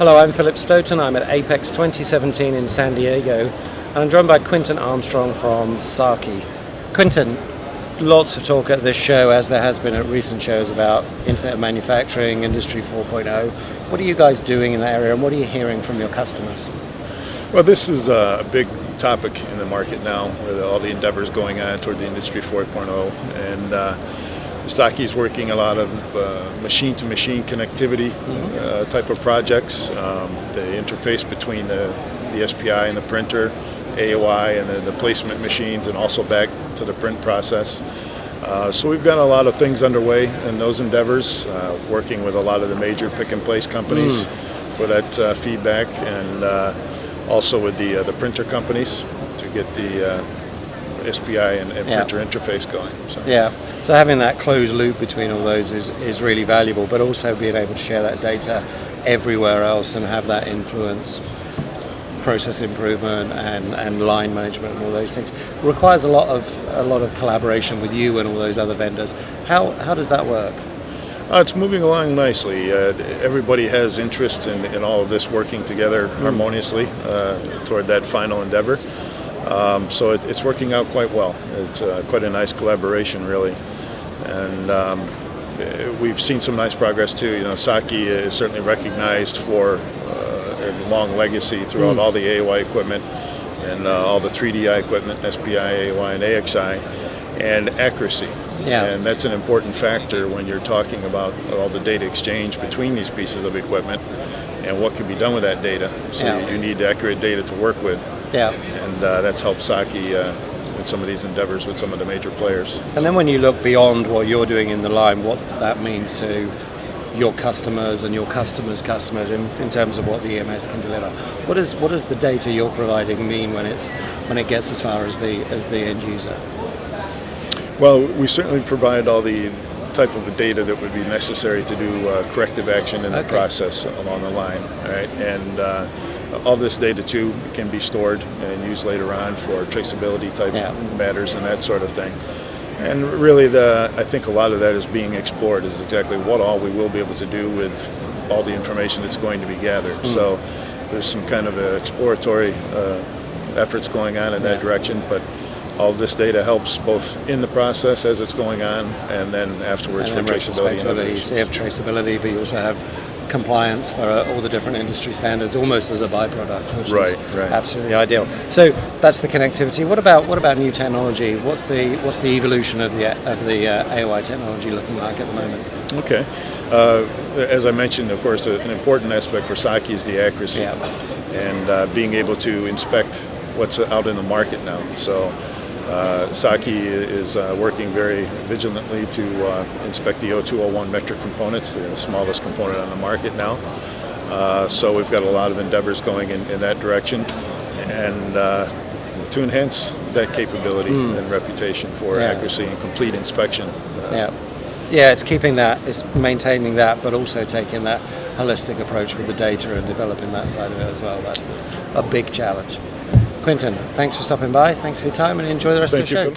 Hello, I'm Philip Stoughton. I'm at Apex 2017 in San Diego, and I'm joined by Quintin Armstrong from SAKI. Quintin, lots of talk at this show, as there has been at recent shows, about Internet of Manufacturing, Industry 4.0. What are you guys doing in that area, and what are you hearing from your customers? Well, this is a big topic in the market now, with all the endeavors going on toward the Industry 4.0, and SAKI is working a lot of machine-to-machine connectivity type of projects. The interface between the SPI and the printer, AOI, and then the placement machines, and also back to the print process. So we've got a lot of things underway in those endeavors, working with a lot of the major pick-and-place companies for that feedback, and also with the printer companies to get the SPI and printer interface going. So having that closed loop between all those is really valuable, but also being able to share that data everywhere else and have that influence process improvement and line management and all those things requires a lot of collaboration with you and all those other vendors. How does that work? It's moving along nicely. Everybody has interest in all of this working together harmoniously toward that final endeavor. So it's working out quite well. It's quite a nice collaboration, really. And we've seen some nice progress too. You know, SAKI is certainly recognized for a long legacy throughout all the AOI equipment and all the 3DI equipment, SPI, AOI, and AXI, and accuracy. And that's an important factor when you're talking about all the data exchange between these pieces of equipment and what can be done with that data. So you need accurate data to work with. And that's helped SAKI with some of these endeavors with some of the major players. And then when you look beyond what you're doing in the line, what that means to your customers and your customers' customers in terms of what the EMS can deliver. What does the data you're providing mean when it gets as far as the end user? Well, we certainly provide all the type of data that would be necessary to do corrective action in the process along the line, right? And all this data too can be stored and used later on for traceability type matters and that sort of thing. And really, I think a lot of that is being explored, is exactly what all we will be able to do with all the information that's going to be gathered. So there's some kind of exploratory efforts going on in that direction, but all of this data helps both in the process as it's going on and then afterwards for traceability. So you have traceability, but you also have compliance for all the different industry standards, almost as a byproduct, which is absolutely ideal. So that's the connectivity. What about new technology? What's the evolution of the AOI technology looking like at the moment? Okay, as I mentioned, of course, an important aspect for SAKI is the accuracy and being able to inspect what's out in the market now. So SAKI is working very vigilantly to inspect the 0201 metric components, the smallest component on the market now. So we've got a lot of endeavors going in that direction, and to enhance that capability and reputation for accuracy and complete inspection. It's keeping that, it's maintaining that, but also taking that holistic approach with the data and developing that side of it as well. That's a big challenge. Quintin, thanks for stopping by, thanks for your time, and enjoy the rest of the show.